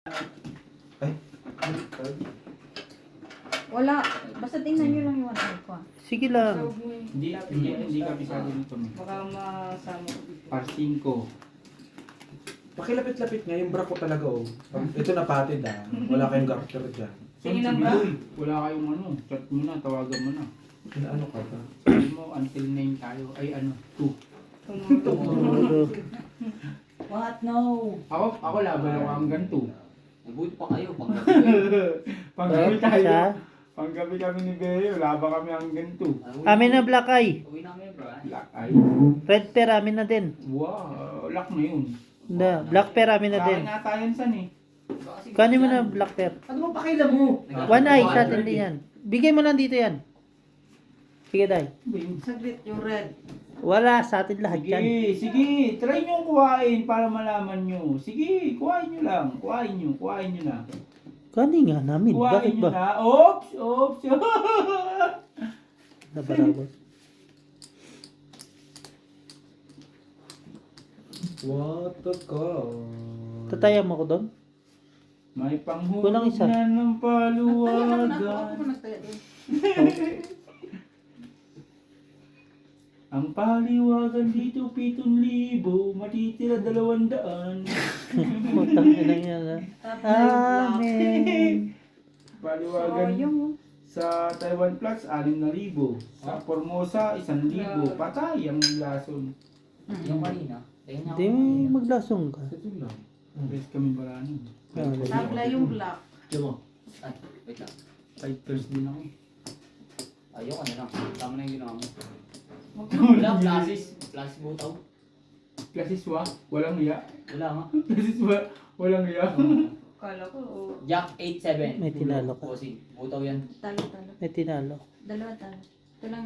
Ay. Wala. Basta tingnan nyo lang yung ano ko. Sige lang. Hindi kabisado nito. Baka masama ko dito. Par 5. Pakilapit-lapit nga yung bra ko talaga oh. Ito napatid ah. Wala kayong garter dyan. Tingin ang bra. Wala kayong ano. Chat mo na, tawagan mo na. Ano ka ba? Sabi mo, until 9 tayo. Ay ano, 2. What? No. Ako laban ako hanggang 2. Mabuti pa kayo. Panggabi Siya? tayo. Panggabi kami ni Beo, laban kami hanggang 2. Amin na black eye. Uwi namin bro. Black eye. Red pair amin na din. Wow, lock na yun. Hindi, black pair amin na Sa din. akin nata yan san eh. Kunin mo na black pair. Ano mo pakila mo? One eye sa atin din yan. Bigay mo lang dito yan. Sige, Day. Saglit yung red. Wala sa atin lahat yan. Sige, sige. Try nyo kuhain para malaman nyo. Sige, kuhain nyo lang. Kuhain nyo na. Kani nga namin. Kuhain Bakit nyo ba? na. Oops, oops. Nabarabos. What the god? Tataya mo ko doon? May panghulog Kulang isa. na ng Nagtaya naman ako. Ako paluwagan. pa nagtaya doon. Ang paliwagan dito 7,000, matitira 200. Putang ina yan ha. Amen. Paliwagan yung sa Taiwan Flats 6,000. Sa Formosa 1,000. Patay ang lason. Yung kanina. Tingnan Hindi mo maglasong ka. Ito lang. Best kami marami. Tabla yung black. Diyan mo. Ay, wait lang. Fighters din ako. Ayoko na lang. Tama na yung ginawa mo. Wala. Wala, flashes. Flashes butaw. Klasiswa, walang hiya. Wala nga. Klasiswa, walang hiya. Kala ko, oh. Jack 8-7. May tinalo ka. Bossing. Butaw yan. talo. May tinalo. Dalawa talo. Ito lang